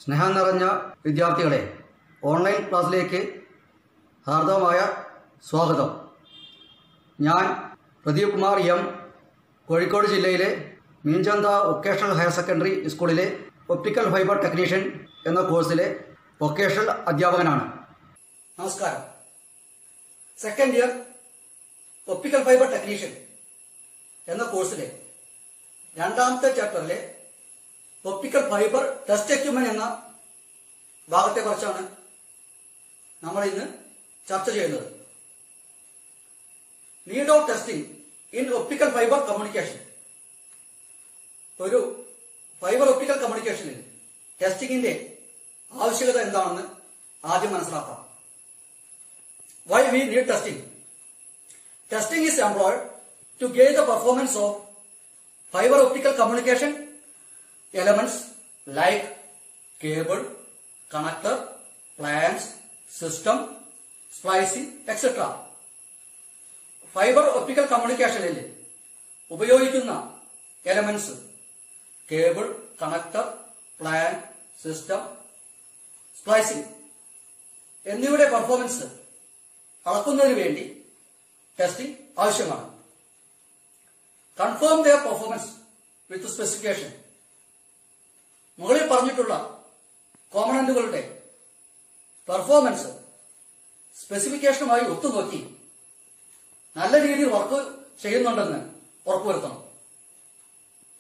സ്നേഹം നിറഞ്ഞ വിദ്യാർത്ഥികളെ, ഓൺലൈൻ ക്ലാസ്സിലേക്ക് ഹാർദവമായ സ്വാഗതം. ഞാൻ പ്രദീപ് കുമാർ എം, കോഴിക്കോട് ജില്ലയിലെ മീൻചന്ത വൊക്കേഷണൽ ഹയർ സെക്കൻഡറി സ്കൂളിലെ ഒപ്റ്റിക്കൽ ഫൈബർ ടെക്നീഷ്യൻ എന്ന കോഴ്സിലെ വൊക്കേഷണൽ അധ്യാപകനാണ്. നമസ്കാരം. Second year optical fibre technician എന്ന കോഴ്സിലെ രണ്ടാമത്തെ ചാപ്റ്ററിലെ ഒപ്റ്റിക്കൽ ഫൈബർ ടെസ്റ്റ് എക്യുപ്മെന്റ് എന്ന ഭാഗത്തെക്കുറിച്ചാണ് നമ്മൾ ഇന്ന് ചർച്ച ചെയ്യുന്നത്. Need of testing in optical fibre communication. ഒരു ഫൈബർ ഒപ്റ്റിക്കൽ കമ്മ്യൂണിക്കേഷനിൽ ടെസ്റ്റിംഗിന്റെ ആവശ്യകത എന്താണെന്ന് ആദ്യം മനസ്സിലാക്കാം. Why we need testing? Testing is employed to gauge the performance of fibre optical communication elements like cable, connector, plans, system, splicing, etc. Fibre optical കമ്മ്യൂണിക്കേഷനിൽ ഉപയോഗിക്കുന്ന elements cable, connector, plan, system, splicing എന്നിവയുടെ performance അളക്കുന്നതിന് വേണ്ടി testing ആവശ്യമാണ്. Confirm their performance with specification. മുകളിൽ പറഞ്ഞിട്ടുള്ള കോമ്പണന്റുകളുടെ performance സ്പെസിഫിക്കേഷനുമായി ഒത്തുനോക്കി നല്ല രീതിയിൽ വർക്ക് ചെയ്യുന്നുണ്ടെന്ന് ഉറപ്പുവരുത്തണം.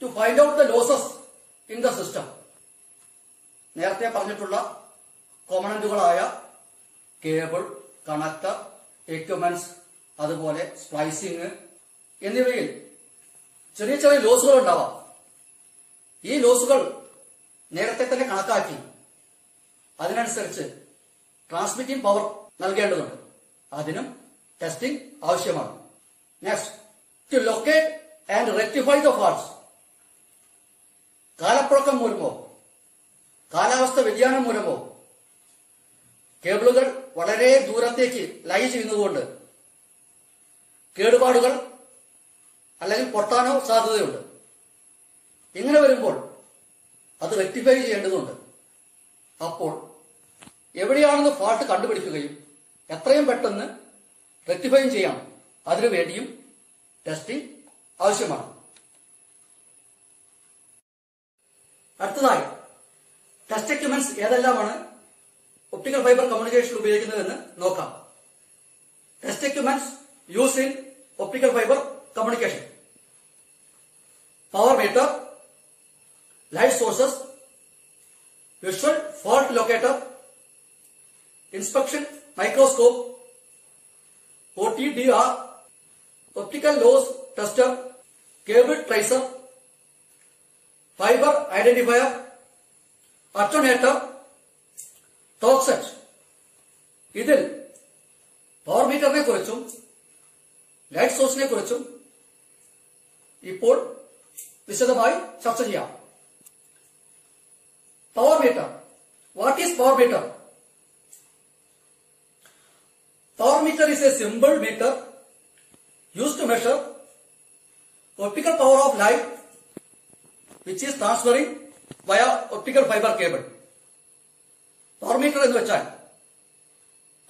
To find out the losses in the system. നേരത്തെ പറഞ്ഞിട്ടുള്ള കോമ്പണന്റുകളായ കേബിൾ, കണക്ടർ, എക്യുപ്മെന്റ്സ്, അതുപോലെ സ്പ്ലൈസിംഗ് എന്നിവയിൽ ചെറിയ ചെറിയ ലോസുകൾ ഉണ്ടാവാം. ഈ ലോസുകൾ നേരത്തെ തന്നെ കണക്കാക്കി അതിനനുസരിച്ച് ട്രാൻസ്മിറ്റിംഗ് പവർ നൽകേണ്ടതുണ്ട്. അതിനും ടെസ്റ്റിംഗ് ആവശ്യമാണ്. Next, to locate and rectify the faults. കാലപ്പഴക്കം മൂലമോ കാലാവസ്ഥ വ്യതിയാനം മൂലമോ കേബിളുകൾ വളരെ ദൂരത്തേക്ക് ലൈ ചെയ്യുന്നതുകൊണ്ട് കേടുപാടുകൾ അല്ലെങ്കിൽ പൊട്ടാനോ സാധ്യതയുണ്ട്. ഇങ്ങനെ വരുമ്പോൾ അത് റെക്ടിഫൈ ചെയ്യേണ്ടതുണ്ട്. അപ്പോൾ എവിടെയാണെന്ന് ഫാൾട്ട് കണ്ടുപിടിക്കുകയും എത്രയും പെട്ടെന്ന് റെക്ടിഫൈയും ചെയ്യാം. അതിനുവേണ്ടിയും ടെസ്റ്റിംഗ് ആവശ്യമാണ്. അടുത്തതായി ടെസ്റ്റ് എക്യുപ്മെന്റ്സ് ഏതെല്ലാമാണ് ഒപ്റ്റിക്കൽ ഫൈബർ കമ്മ്യൂണിക്കേഷൻ ഉപയോഗിക്കുന്നതെന്ന് നോക്കാം. Test equipments use in optical fibre communication: power meter, light sources, visual fault locator, inspection microscope, OTDR, optical loss tester, cable tracer, fiber identifier, alternator, torque set. ഇതിൽ power മീറ്ററിനെ കുറിച്ചും light സോഴ്സിനെ കുറിച്ചും ഇപ്പോൾ വിശദമായി ചർച്ച ചെയ്യാം. Power meter. What is power meter? Power meter is a simple meter used to measure optical power of light which is transferring via optical fiber cable. Power meter എന്ന് വെച്ചാൽ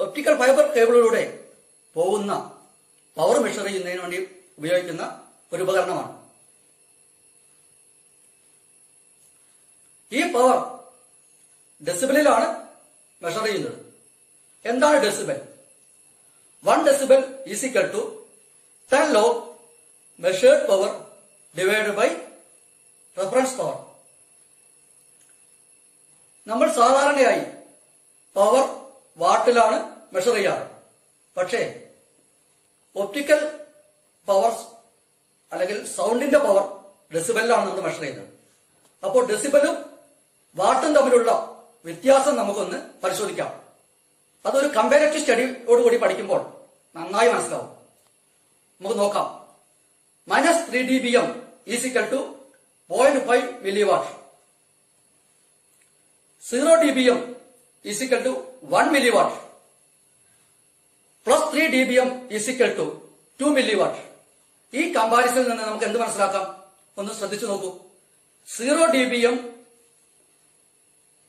optical fibre കേബിളിലൂടെ പോകുന്ന power measure ചെയ്യുന്നതിന് വേണ്ടി ഉപയോഗിക്കുന്ന ഒരു ഉപകരണമാണ്. ഈ power ഡെസിബിളിലാണ് measure ചെയ്യുന്നത്. എന്താണ് decibel? 1 decibel is equal to 10 log measured power divided by reference power. നമ്മൾ സാധാരണയായി പവർ വാട്ടിലാണ് മെഷർ ചെയ്യാറ്. പക്ഷേ ഒപ്റ്റിക്കൽ പവർ അല്ലെങ്കിൽ സൗണ്ടിന്റെ പവർ ഡെസിബലിലാണ് നമ്മൾ മെഷർ ചെയ്യുന്നത്. അപ്പോൾ ഡെസിബലും വാട്ടും തമ്മിലുള്ള വ്യത്യാസം നമുക്കൊന്ന് പരിശോധിക്കാം. അതൊരു കമ്പാരറ്റീവ് സ്റ്റഡിയോടുകൂടി പഠിക്കുമ്പോൾ നന്നായി മനസ്സിലാവും. നമുക്ക് നോക്കാം. -3 dBm is equal to 0.5 milliwatt. 0 dBm is equal to 1 milliwatt. +3 dBm is equal to 2 milliwatt. ഈ കമ്പാരിസണിൽ നിന്ന് നമുക്ക് എന്ത് മനസ്സിലാക്കാം? ഒന്ന് ശ്രദ്ധിച്ചു നോക്കൂ. 0 dBm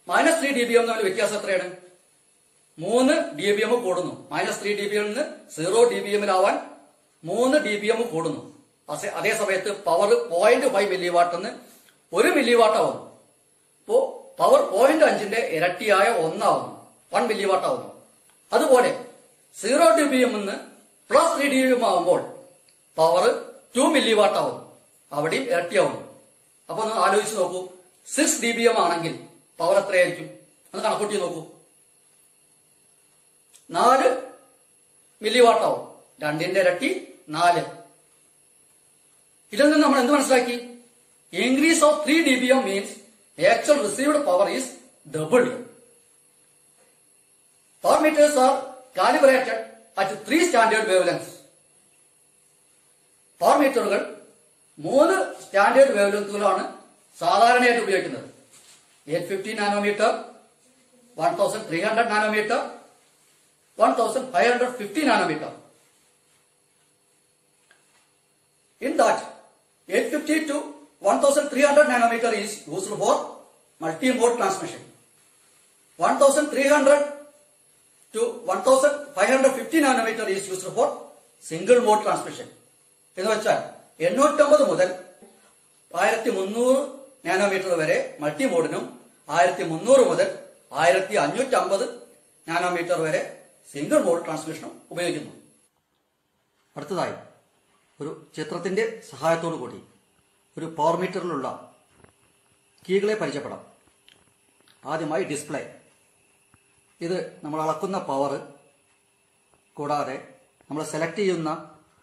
-3 dBm തമ്മിൽ വ്യത്യാസം എത്രയാണ്? 3 dBm കൂടുന്നു. -3 dBm നിന്ന് 0 dBm-ലാവാൻ 3 dBm കൂടുന്നു. അതേ സമയത്ത് പവർ 0.5 മില്ലി വാട്ട് എന്ന് 1 മില്ലി വാട്ട് ആവുന്നു. അപ്പോ പവർ 0.5ന്റെ ഇരട്ടിയായ 1 ആവുന്നു, 1 മില്ലി വാട്ട് ആവുന്നു. അതുപോലെ 0 dBm നിന്ന് +3 dBm ആവുമ്പോൾ പവർ 2 മില്ലി വാട്ട് ആവുന്നു, അവിടെയും ഇരട്ടിയാവുന്നു. അപ്പൊ ഒന്ന് ആലോചിച്ച് നോക്കൂ, 6 dBm ആണെങ്കിൽ പവർ എത്രയായിരിക്കും? ഒന്ന് കണക്കൂട്ടി നോക്കൂ. 4 മില്ലി വാട്ട് ആവും, 2ന്റെ ഇരട്ടി 4. ഇതിൽ നിന്ന് നമ്മൾ എന്ത് മനസ്സിലാക്കി? Increase of 3 dBm means actual received power is doubled. Power meters are calibrated at 3 standard wave lengths. Power മീറ്ററുകൾ 3 സ്റ്റാൻഡേർഡ് വേവ് ലെങ്തുകളാണ് സാധാരണയായിട്ട് ഉപയോഗിക്കുന്നത്. 850 nanometre, 1300 nanometre, 1550 nanometre. In that, 850 to 1300 nanometer is used for multi-mode transmission. 1300 to 1550 nanometer is used for single mode transmission. എന്ന് വെച്ചാൽ 850 മുതൽ 1300 nanometre വരെ multi മോഡിനും 1300 മുതൽ 1550 nanometre വരെ സിംഗിൾ മോഡ് ട്രാൻസ്മിഷനും ഉപയോഗിക്കുന്നു. അടുത്തതായി ഒരു ചിത്രത്തിന്റെ സഹായത്തോടു കൂടി ഒരു പവർ മീറ്ററിലുള്ള കീകളെ പരിചയപ്പെടാം. ആദ്യമായി ഡിസ്പ്ലേ. ഇത് നമ്മൾ അളക്കുന്ന പവർ കൂടാതെ നമ്മൾ സെലക്ട് ചെയ്യുന്ന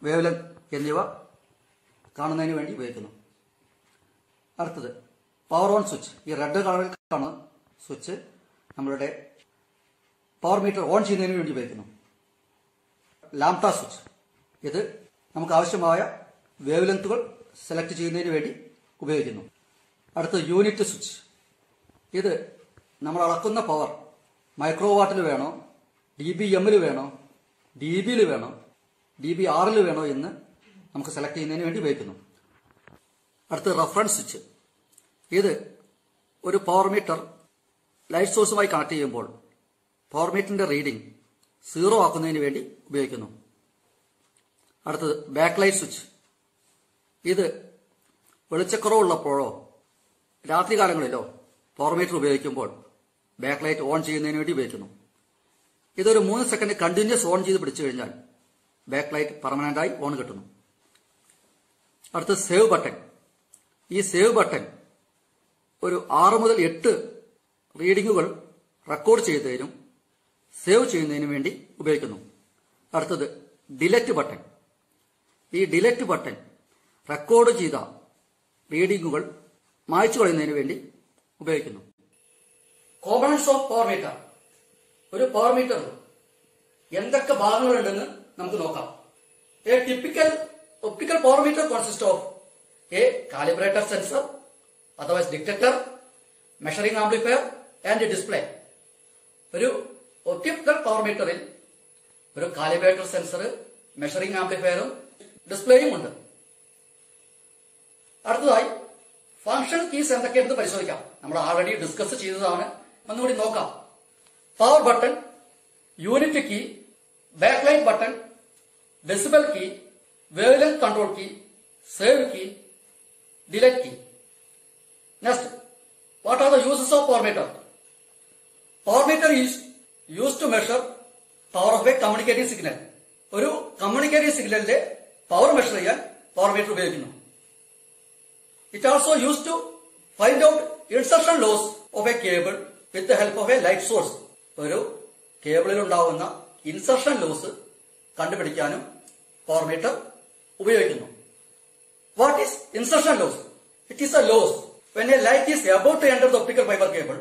വേവ് ലെങ്ത് എന്നിവ കാണുന്നതിന് വേണ്ടി ഉപയോഗിക്കുന്നു. അടുത്തത് പവർ ഓൺ സ്വിച്ച്. ഈ റെഡ് കളറിൽ കാണുന്ന സ്വിച്ച് നമ്മളുടെ പവർ മീറ്റർ ഓൺ ചെയ്യുന്നതിന് വേണ്ടി ഉപയോഗിക്കുന്നു. Lambda switch. ഇത് നമുക്ക് ആവശ്യമായ വേവ് ലെങ്തുകൾ സെലക്ട് ചെയ്യുന്നതിന് വേണ്ടി ഉപയോഗിക്കുന്നു. അടുത്തത് യൂണിറ്റ് സ്വിച്ച്. ഇത് നമ്മൾ അളക്കുന്ന പവർ മൈക്രോവാട്ടിൽ വേണോ, dBm-ൽ വേണോ, dB-ൽ വേണോ, dBr-ൽ വേണോ എന്ന് നമുക്ക് സെലക്ട് ചെയ്യുന്നതിന് വേണ്ടി ഉപയോഗിക്കുന്നു. അടുത്തത് റഫറൻസ് സ്വിച്ച്. ഇത് ഒരു പവർ മീറ്റർ ലൈറ്റ് സോഴ്സുമായി കണക്ട് ചെയ്യുമ്പോൾ പവർ മീറ്ററിന്റെ റീഡിംഗ് 0 ആക്കുന്നതിന് വേണ്ടി ഉപയോഗിക്കുന്നു. അടുത്തത് ബാക്ക് ലൈറ്റ് സ്വിച്ച്. ഇത് വെളിച്ചക്കുറവുള്ളപ്പോഴോ രാത്രികാലങ്ങളിലോ പവർ മീറ്റർ ഉപയോഗിക്കുമ്പോൾ ബാക്ക് ലൈറ്റ് ഓൺ ചെയ്യുന്നതിന് വേണ്ടി ഉപയോഗിക്കുന്നു. ഇതൊരു 3 സെക്കൻഡ് കണ്ടിന്യൂസ് ഓൺ ചെയ്ത് പിടിച്ചു കഴിഞ്ഞാൽ ബാക്ക് ലൈറ്റ് പെർമനന്റായി ഓൺ കിട്ടുന്നു. അടുത്ത സേവ് ബട്ടൺ. ഈ സേവ് ബട്ടൺ ഒരു 6 മുതൽ 8 റീഡിങ്ങുകൾ റെക്കോർഡ് ചെയ്യുന്നതിനും സേവ് ചെയ്യുന്നതിനും വേണ്ടി ഉപയോഗിക്കുന്നു. അടുത്തത് ഡിലറ്റ് ബട്ടൺ. ഈ ഡിലറ്റ് ബട്ടൺ റെക്കോർഡ് ചെയ്ത റീഡിങ്ങുകൾ മായ്ച്ചു കളയുന്നതിന് വേണ്ടി ഉപയോഗിക്കുന്നു. Components of power meter. ഒരു പവർ മീറ്റർ എന്തൊക്കെ ഭാഗങ്ങളുണ്ടെന്ന് നമുക്ക് നോക്കാം. A typical optical power meter consist of a calibrator sensor, otherwise detector, measuring amplifier and display. ഒരു ഒപ്റ്റിക്കൽ പവർ മീറ്ററിൽ ഒരു കാലിബ്രേറ്റർ സെൻസർ, മെഷറിംഗ് ആംപ്ലിഫയറും ഡിസ്പ്ലേയും ഉണ്ട്. അടുത്തതായി ഫംഗ്ഷൻ കീസ് എന്തൊക്കെയാണെന്ന് പരിശോധിക്കാം. നമ്മൾ ആൾറെഡി ഡിസ്കസ് ചെയ്തതാണ്, ഒന്നുകൂടി നോക്കാം. Power button, unit key, back light button, decibel key, wave length control key, save key, delete key. Next, what are the uses of power meter? Power meter is used to measure power of a communicating signal. ഒരു communicative സിഗ്നലിന്റെ power measure ചെയ്യാൻ power meter ഉപയോഗിക്കുന്നു. It also use to find out insertion loss of a cable with the help of a light source. ഒരു കേബിളിൽ ഉണ്ടാവുന്ന insertion loss കണ്ടുപിടിക്കാനും power meter ഉപയോഗിക്കുന്നു. What is insertion loss? It is a loss when a light is about to enter the optical fiber cable.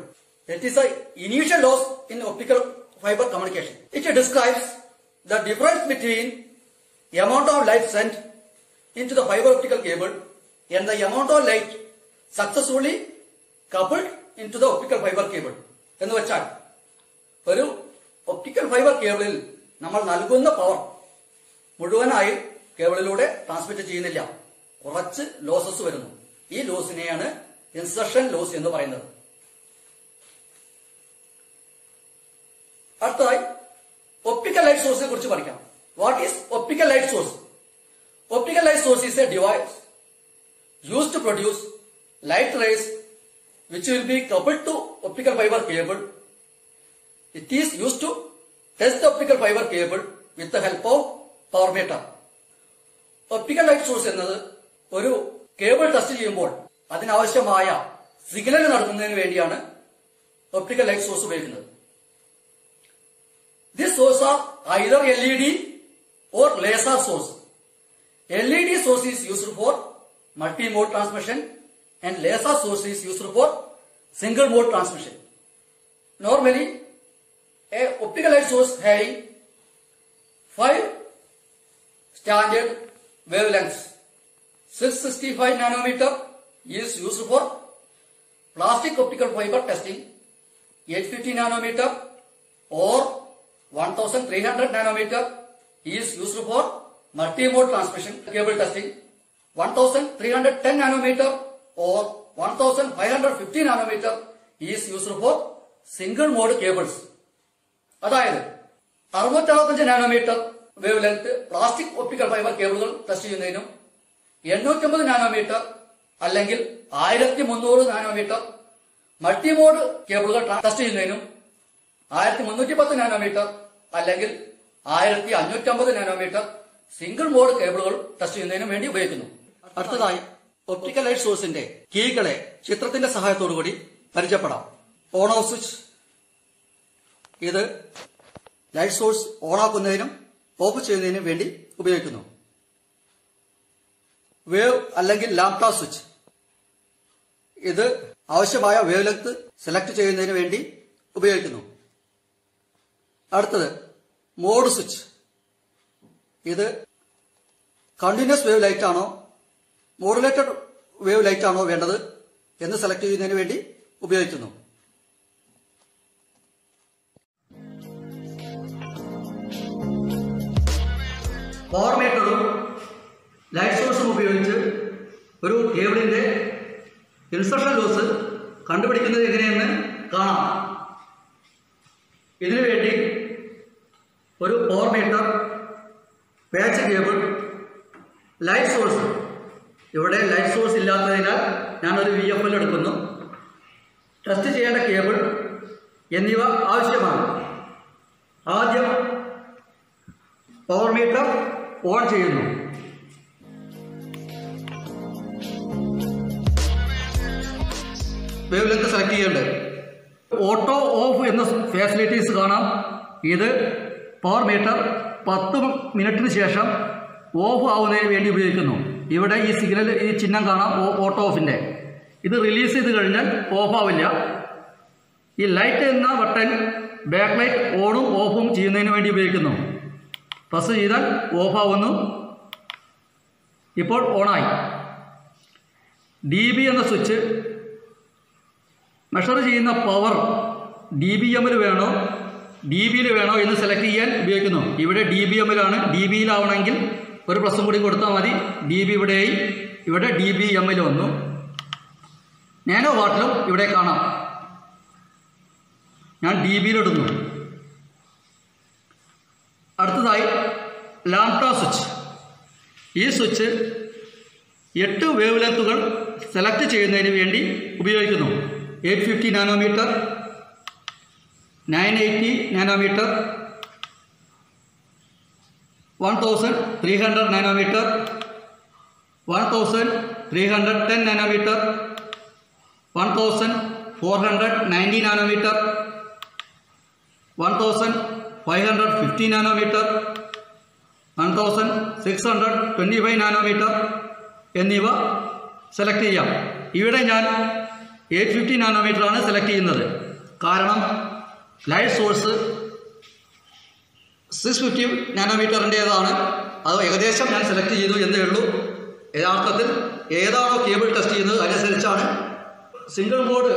It is a initial loss in optical fiber communication. It describes the difference between the amount of light sent into the fiber optical cable and the amount of light successfully coupled into the optical fiber cable. എന്ന് വെച്ചാൽ ഒരു optical fibre കേബിളിൽ നമ്മൾ നൽകുന്ന power മുഴുവനായി കേബിളിലൂടെ transmit ചെയ്യുന്നില്ല, കുറച്ച് losses വരുന്നു. ഈ ലോസിനെയാണ് ഇൻസർഷൻ ലോസ് എന്ന് പറയുന്നത്. അടുത്തതായി ഒപ്റ്റിക്കൽ ലൈറ്റ് സോഴ്സിനെ കുറിച്ച് പഠിക്കാം. What is optical light source? Optical light source is a device used to produce light rays which will be coupled to optical fiber cable. It is used to test the optical fiber cable with the help of power meter. Optical light source എന്നത് ഒരു cable test ചെയ്യുമ്പോൾ അതിനാവശ്യമായ signal നടത്തുന്നതിന് വേണ്ടിയാണ് optical light source ഉപയോഗിക്കുന്നത്. This source are either LED or laser source. LED source is used for multi-mode transmission and laser source is used for single mode transmission. Normally, a optical light source having 5 standard wavelengths. 665 nanometer is used for plastic optical fiber testing. 850 nanometer or 1300 nanometer is used for multi-mode transmission cable testing. 1310 nanometer or 1550 nanometer is used for single mode cables. അതായത് 665 nanometre wave length plastic optical fibre കേബിളുകൾ test ചെയ്യുന്നതിനും 850 nanometre അല്ലെങ്കിൽ 1300 nanometre multimode കേബിളുകൾ test ചെയ്യുന്നതിനും 1310 nanometre അല്ലെങ്കിൽ 1550 nanometre single mode കേബിളുകൾ test ചെയ്യുന്നതിനും വേണ്ടി ഉപയോഗിക്കുന്നു. അടുത്തതായി ഒപ്റ്റിക്കൽ ലൈറ്റ് സോഴ്സിന്റെ കീകളെ ചിത്രത്തിന്റെ സഹായത്തോടുകൂടി പരിചയപ്പെടാം. ഓൺ ഓഫ് സ്വിച്ച്, ഇത് ലൈറ്റ് സോഴ്സ് ഓൺ ആക്കുന്നതിനും ഓഫ് ചെയ്യുന്നതിനും വേണ്ടി ഉപയോഗിക്കുന്നു. വേവ് അല്ലെങ്കിൽ ലാംപ്ട സ്വിച്ച്, ഇത് ആവശ്യമായ വേവ് ലെങ്ത് സെലക്ട് ചെയ്യുന്നതിന് വേണ്ടി ഉപയോഗിക്കുന്നു. അടുത്തത് മോഡ് സ്വിച്ച്, ഇത് കണ്ടിന്യൂസ് വേവ് ലൈറ്റ് ആണോ മോഡുലേറ്റഡ് വേവ് ലൈറ്റ് ആണോ വേണ്ടത് എന്ന് സെലക്ട് ചെയ്യുന്നതിന് വേണ്ടി ഉപയോഗിക്കുന്നു. പവർ മീറ്ററും ലൈറ്റ് സോഴ്സും ഉപയോഗിച്ച് ഒരു കേബിളിന്റെ ഇൻസർഷൻ ലോസ് കണ്ടുപിടിക്കുന്നത് എങ്ങനെയെന്ന് കാണാം. ഇതിനുവേണ്ടി ഒരു power meter, patch cable, light source, ഇവിടെ ലൈറ്റ് സോഴ്സ് ഇല്ലാത്തതിനാൽ ഞാനൊരു VFL എടുക്കുന്നു, ടെസ്റ്റ് ചെയ്യേണ്ട കേബിൾ എന്നിവ ആവശ്യമാണ്. ആദ്യം പവർ മീറ്റർ ഓൺ ചെയ്യുന്നു. വേവ് ലെങ്ത് സെലക്ട് ചെയ്യേണ്ടത്. ഓട്ടോ ഓഫ് എന്ന ഫാസിലിറ്റീസ് കാണാം. ഇത് പവർ മീറ്റർ 10 മിനിറ്റിന് ശേഷം ഓഫ് ആവുന്നതിന് വേണ്ടി ഉപയോഗിക്കുന്നു. ഇവിടെ ഈ സിഗ്നൽ, ഈ ചിഹ്നം കാണാം ഓട്ടോ ഓഫിൻ്റെ. ഇത് റിലീസ് ചെയ്ത് കഴിഞ്ഞാൽ ഓഫ് ആവില്ല. ഈ ലൈറ്റ് എന്ന ബട്ടൺ ബാക്ക് ലൈറ്റ് ഓണും ഓഫും ചെയ്യുന്നതിന് വേണ്ടി ഉപയോഗിക്കുന്നു. പ്രസ് ചെയ്താൽ ഓഫ് ആവുന്നു. ഇപ്പോൾ ഓണായി. DB എന്ന സ്വിച്ച് മെഷർ ചെയ്യുന്ന പവർ DBM വേണോ DBയിൽ വേണോ എന്ന് സെലക്ട് ചെയ്യാൻ ഉപയോഗിക്കുന്നു. ഇവിടെ DBMലാണ്. DBയിലാവണമെങ്കിൽ ഒരു പ്ലസും കൂടി കൊടുത്താൽ മതി. DB ഇവിടെയായി. ഇവിടെ DBMൽ വന്നു. നാനോ വാട്ടിലും ഇവിടെ കാണാം. ഞാൻ DBയിലിടുന്നു. അടുത്തതായി ലാംപ്ട സ്വിച്ച്. ഈ സ്വിച്ച് 8 വേവ് ലെങ്ത്തുകൾ സെലക്ട് ചെയ്യുന്നതിന് വേണ്ടി ഉപയോഗിക്കുന്നു. 850 nanometre, 980 nanometre, 1300 nanometre, 1310 nanometre, 1490 nanometre, 1550 nanometre, 1625 nanometre എന്നിവ സെലക്ട് ചെയ്യാം. ഇവിടെ ഞാൻ 850 നാനോമീറ്ററാണ് സെലക്ട് ചെയ്യുന്നത്. കാരണം ലൈറ്റ് സോഴ്സ് 650 നാനോമീറ്ററിൻ്റേതാണ്. അത് ഏകദേശം ഞാൻ സെലക്ട് ചെയ്തു എന്നേ ഉള്ളൂ. യഥാർത്ഥത്തിൽ ഏതാണോ കേബിൾ ടെസ്റ്റ് ചെയ്യുന്നത് അതനുസരിച്ചാണ്. സിംഗിൾ മോഡ്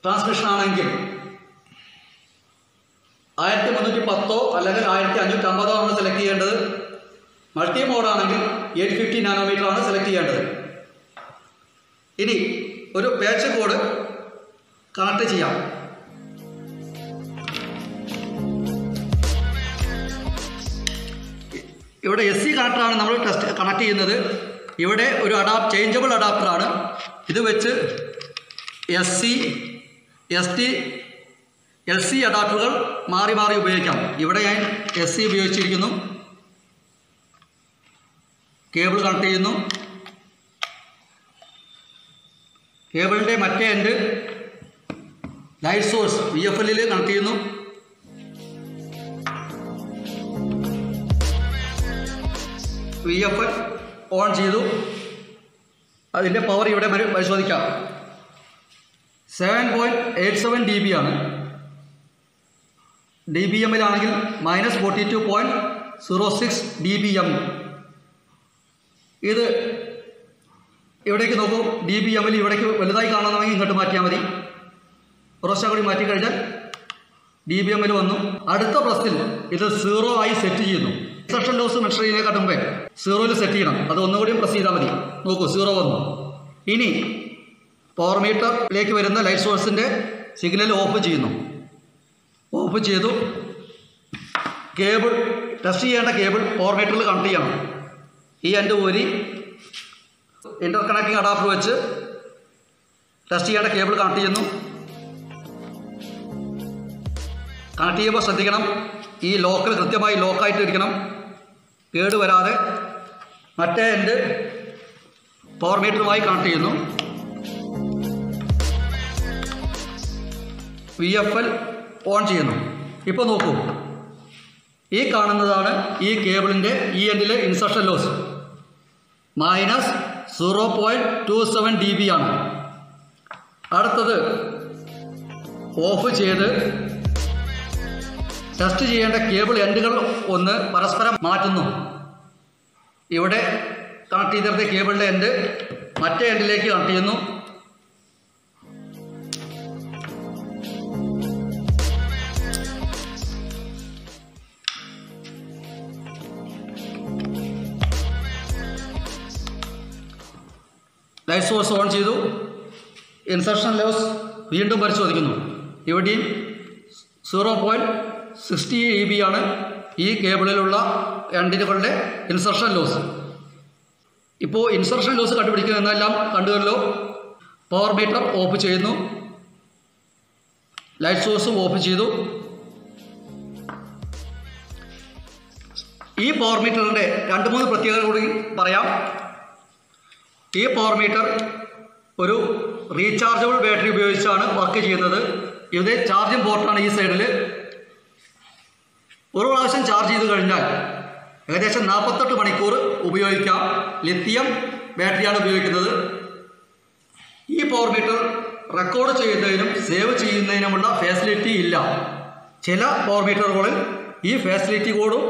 ട്രാൻസ്മിഷൻ ആണെങ്കിൽ 1310 അല്ലെങ്കിൽ 1550 ആണ് സെലക്ട് ചെയ്യേണ്ടത്. മൾട്ടി മോഡാണെങ്കിൽ 850 നാനോമീറ്റർ ആണ് സെലക്ട് ചെയ്യേണ്ടത്. ഇനി ഒരു പാച്ച് കോഡ് കണക്ട് ചെയ്യാം. ഇവിടെ SC കണക്ടറാണ് നമ്മൾ കണക്ട് ചെയ്യുന്നത്. ഇവിടെ ഒരു ചേഞ്ചബിൾ അഡാപ്റ്ററാണ്. ഇത് വെച്ച് SC, ST, LC അഡാപ്റ്ററുകൾ മാറി മാറി ഉപയോഗിക്കാം. ഇവിടെ ഞാൻ SC ഉപയോഗിച്ചിരിക്കുന്നു. കേബിൾ കണക്ട് ചെയ്യുന്നു. കേബിളിൻ്റെ മറ്റേ end light source VFL connect ചെയ്യുന്നു. VFL ഓൺ ചെയ്തു. അതിൻ്റെ പവർ ഇവിടെ പരിശോധിക്കാം. 7.87 dB ആണ്. dBm-ലാണെങ്കിൽ -42.06 dBm. ഇത് ഇവിടേക്ക് നോക്കൂ. dBm-ൽ ഇവിടേക്ക് വലുതായി കാണണമെങ്കിൽ ഇങ്ങോട്ട് മാറ്റിയാൽ മതി. കുറച്ചും കൂടി മാറ്റിക്കഴിഞ്ഞാൽ dBm-ൽ വന്നു. അടുത്ത പ്രസ്സിൽ ഇത് 0 ആയി സെറ്റ് ചെയ്യുന്നു. ഇൻസർഷൻ ലോസ് മെഷർ ചെയ്യുന്നതിനേക്കാൾ മുമ്പേ 0-ൽ സെറ്റ് ചെയ്യണം. അത് ഒന്നുകൂടി പ്രസ് ചെയ്താൽ മതി. നോക്കൂ, 0 വന്നു. ഇനി പവർ മീറ്ററിലേക്ക് വരുന്ന ലൈറ്റ് സോഴ്സിൻ്റെ സിഗ്നൽ ഓഫ് ചെയ്യുന്നു. ഓഫ് ചെയ്തു. കേബിൾ ടെസ്റ്റ് ചെയ്യേണ്ട കേബിൾ പവർ മീറ്ററിൽ കണക്ട് ചെയ്യണം. ഈ എൻഡ് ഊരി ഇൻ്റർ കണക്റ്റിംഗ് അഡാപ്റ്റർ വെച്ച് ടെസ്റ്റ് ചെയ്യേണ്ട കേബിൾ കണക്ട് ചെയ്യുന്നു. കണക്ട് ചെയ്യുമ്പോൾ ശ്രദ്ധിക്കണം, ഈ ലോക്കൽ കൃത്യമായി ലോക്കായിട്ട് ഇരിക്കണം, കേട് വരാതെ. മറ്റേ എൻഡ് പവർ മീറ്ററുമായി കണക്ട് ചെയ്യുന്നു. VFL ഓൺ ചെയ്യുന്നു. ഇപ്പോൾ നോക്കൂ, ഈ കാണുന്നതാണ് ഈ കേബിളിൻ്റെ ഈ എൻഡിലെ ഇൻസർഷൻ ലോസ്. -0.27 dB ആണ്. അടുത്തത് ഓഫ് ചെയ്ത് ടെസ്റ്റ് ചെയ്യേണ്ട കേബിൾ എൻഡുകൾ ഒന്ന് പരസ്പരം മാറ്റുന്നു. ഇവിടെ കണക്ട് ചെയ്തിരുന്ന കേബിളിൻ്റെ എൻഡ് മറ്റേ എൻഡിലേക്ക് കണക്ട് ചെയ്യുന്നു. ലൈറ്റ് സോഴ്സ് ഓൺ ചെയ്തു. ഇൻസർഷൻ ലോസ് വീണ്ടും പരിശോധിക്കുന്നു. ഇവിടെയും 0.60 dB ആണ് ഈ കേബിളിലുള്ള എൻഡിനുകളുടെ ഇൻസർഷൻ ലോസ്. ഇപ്പോൾ ഇൻസർഷൻ ലോസ് കണ്ടുപിടിക്കുന്നതെന്നെല്ലാം കണ്ടുവല്ലോ. പവർ മീറ്റർ ഓഫ് ചെയ്യുന്നു. ലൈറ്റ് സോഴ്സും ഓഫ് ചെയ്തു. ഈ പവർ മീറ്ററിൻ്റെ 2-3 പ്രത്യേകത കൂടി പറയാം. ഈ പവർ മീറ്റർ ഒരു റീചാർജബിൾ ബാറ്ററി ഉപയോഗിച്ചാണ് വർക്ക് ചെയ്യുന്നത്. ഇത് ചാർജിങ് പോർട്ടാണ് ഈ സൈഡിൽ. ഒരു പ്രാവശ്യം ചാർജ് ചെയ്ത് കഴിഞ്ഞാൽ ഏകദേശം 48 മണിക്കൂർ ഉപയോഗിക്കാം. ലിത്തിയം ബാറ്ററിയാണ് ഉപയോഗിക്കുന്നത്. ഈ പവർ മീറ്റർ റെക്കോർഡ് ചെയ്യുന്നതിനും സേവ് ചെയ്യുന്നതിനുമുള്ള ഫെസിലിറ്റി ഇല്ല. ചില പവർ മീറ്ററുകളിൽ ഈ ഫെസിലിറ്റി കോഡും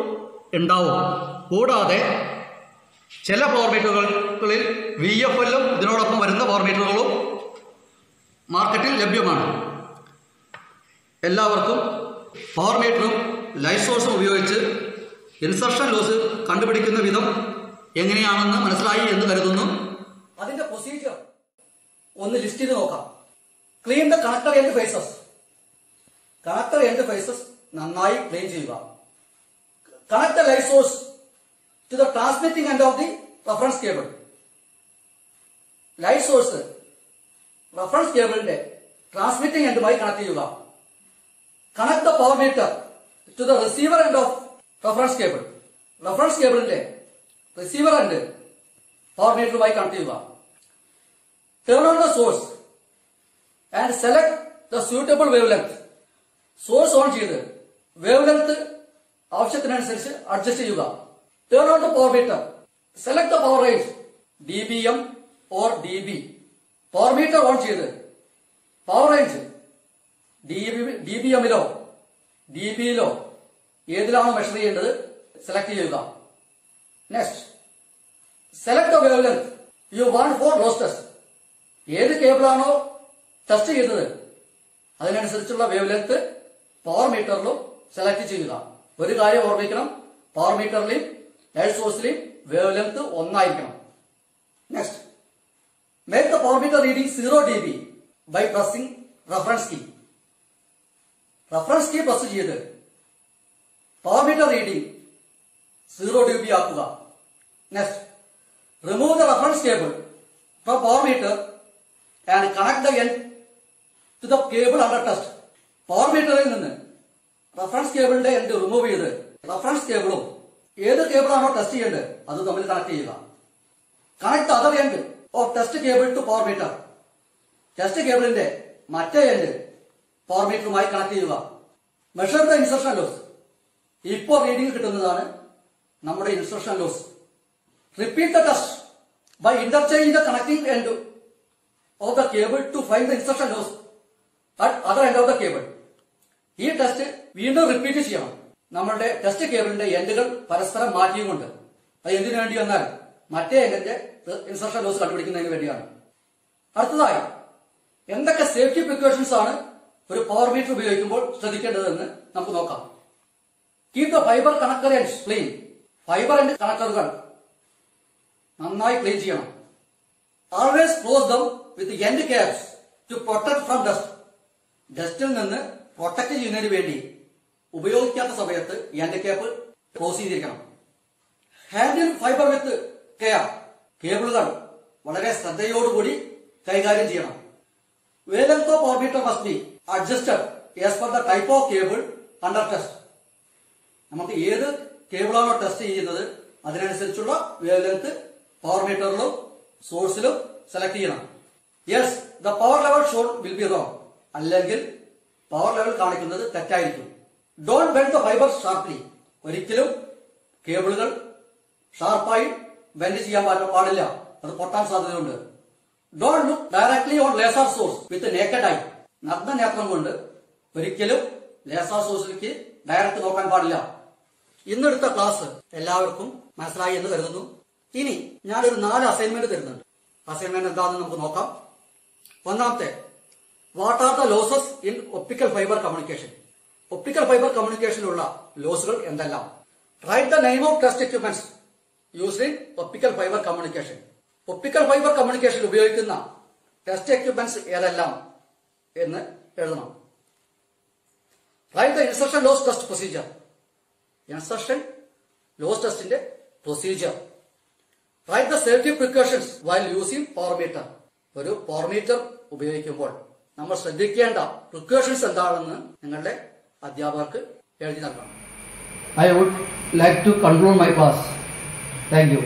ഉണ്ടാവും. കൂടാതെ ചില പവർ മീറ്ററുകളിൽ VFL-ഉം ഇതിനോടൊപ്പം വരുന്ന പവർ മീറ്ററുകളും മാർക്കറ്റിൽ ലഭ്യമാണ്. എല്ലാവർക്കും പവർ മീറ്ററും ലൈറ്റ് സോഴ്സും ഉപയോഗിച്ച് ഇൻസർഷൻ ലോസ് കണ്ടുപിടിക്കുന്ന വിധം എങ്ങനെയാണെന്ന് മനസ്സിലായി എന്ന് കരുതുന്നു. അതിന്റെ പ്രൊസീജിയർ ഒന്ന് ലിസ്റ്റ് ചെയ്ത് നോക്കാം. Clean the connector end faces. Connector end faces നന്നായി ക്ലീൻ ചെയ്യുക. Connect the light source to the transmitting end of the reference cable. Light source reference കേബിളിന്റെ ട്രാൻസ്മിറ്റിംഗ് എൻഡുമായി കണക്ട് ചെയ്യുക. Connect the power meter to the receiver end of reference cable. Reference കേബിളിന്റെ receiver end power മീറ്ററുമായി connect ചെയ്യുക. Turn on the source and select the suitable wave length. Source on ചെയ്ത് wave length ആവശ്യത്തിനനുസരിച്ച് adjust ചെയ്യുക. Turn on the power meter. Select the power range dBm or dB. Power meter on ചെയ്ത് power range dBm-ലോ dB-ലോ ഏതിലാണോ measure ചെയ്യേണ്ടത് select ചെയ്യുക. Next select the wave length you want for loss test. ഏത് കേബിളാണോ ടെസ്റ്റ് ചെയ്തത് അതിനനുസരിച്ചുള്ള വേവ് ലെങ്ത് പവർ മീറ്ററിലും സെലക്ട് ചെയ്യുക. ഒരു കാര്യം ഓർമ്മിക്കണം, പവർ മീറ്ററിലെയും ലൈറ്റ് സോഴ്സിലെയും വേവ് ലെങ്ത് ഒന്നായിരിക്കണം. Next make the power meter reading 0 dB by pressing reference key. Reference key press ചെയ്ത് പവർ മീറ്റർ റീഡിംഗ് 0 dB ആക്കുക. Next, remove the reference cable from power meter and connect the end to the cable under test. Power മീറ്ററിൽ നിന്ന് reference കേബിളിന്റെ end remove ചെയ്ത് reference കേബിളും ഏത് കേബിളാണോ test ചെയ്യേണ്ടത് അത് തമ്മിൽ കണക്ട് ചെയ്യുക. Connect other end of test cable to power meter. Test കേബിളിന്റെ മറ്റേ എൻഡ് പവർ മീറ്ററുമായി കണക്ട് ചെയ്യുക. Measure the insertion loss. ഇപ്പോൾ റീഡിംഗ് കിട്ടുന്നതാണ് നമ്മുടെ insertion loss. Repeat the test by interchange the connecting end of the cable to find the insertion loss at other end of the cable. ഈ test വീണ്ടും repeat ചെയ്യണം. നമ്മളുടെ test കേബിളിന്റെ എൻഡുകൾ പരസ്പരം മാറ്റിയുമുണ്ട്. അത് എന്തിനു വേണ്ടി വന്നാൽ മറ്റേ എൻഡിന്റെ ഇൻസർഷൻ ലോസ് കണ്ടുപിടിക്കുന്നതിന് വേണ്ടിയാണ്. അടുത്തതായി എന്തൊക്കെ സേഫ്റ്റി പ്രിക്കോഷൻസ് ആണ് ഒരു പവർ മീറ്റർ ഉപയോഗിക്കുമ്പോൾ ശ്രദ്ധിക്കേണ്ടതെന്ന് നമുക്ക് നോക്കാം. Keep the fibre connector ends clean. Fibre end കണക്ടറുകൾ നന്നായി ക്ലീൻ ചെയ്യണം. Always close them with end caps to protect from dust. ഡസ്റ്റിൽ നിന്ന് പ്രൊട്ടക്ട് ചെയ്യുന്നതിന് വേണ്ടി ഉപയോഗിക്കാത്ത സമയത്ത് എൻഡ് ക്യാപ്പ് ക്ലോസ് ചെയ്തിരിക്കണം. Handle fibre with care. കേബിളുകൾ വളരെ ശ്രദ്ധയോടുകൂടി കൈകാര്യം ചെയ്യണം. Wave of power meter must be adjusted as per the type of cable under test. നമുക്ക് ഏത് കേബിളാണോ ടെസ്റ്റ് ചെയ്യുന്നത് അതിനനുസരിച്ചുള്ള വേവ് ലെങ്ത് പവർ മീറ്ററിലും സോഴ്സിലും സെലക്ട് ചെയ്യണം. Yes, the power level shown will be wrong. അല്ലെങ്കിൽ പവർ ലെവൽ കാണിക്കുന്നത് തെറ്റായിരിക്കും. Don't bend the fibre sharply. ഒരിക്കലും കേബിളുകൾ ഷാർപ്പായി ബെൻഡ് ചെയ്യാൻ പാടില്ല, അത് പൊട്ടാൻ സാധ്യതയുണ്ട്. Don't look directly on laser source with naked eye. നഗ്ന നേത്രം കൊണ്ട് ഒരിക്കലും ലേസർ സോഴ്സിലേക്ക് ഡയറക്റ്റ് നോക്കാൻ പാടില്ല. ഇന്നെടുത്ത ക്ലാസ് എല്ലാവർക്കും മനസ്സിലായി എന്ന് കരുതുന്നു. ഇനി ഞാനൊരു 4 അസൈൻമെന്റ് തരുന്നുണ്ട്. അസൈൻമെന്റ് എന്താണെന്ന് നമുക്ക് നോക്കാം. ഒന്നാമത്തെ, what are the losses in optical fibre communication. Optical fibre കമ്മ്യൂണിക്കേഷനിലുള്ള ലോസുകൾ എന്തെല്ലാം? Write the name of test equipments used in optical fibre communication. Optical fibre communication ഉപയോഗിക്കുന്ന ടെസ്റ്റ് എക്യുപ്മെന്റ്സ് ഏതെല്ലാം എന്ന് എഴുതണം. Write the insertion loss test procedure. Insertion loss ടെസ്റ്റിന്റെ procedure. Write the safety precautions while using power meter. ഒരു power meter ഉപയോഗിക്കുമ്പോൾ നമ്മൾ ശ്രദ്ധിക്കേണ്ട precautions എന്താണെന്ന് നിങ്ങളുടെ അധ്യാപകർക്ക് എഴുതി നൽകണം. I would like to conclude my class. Thank you.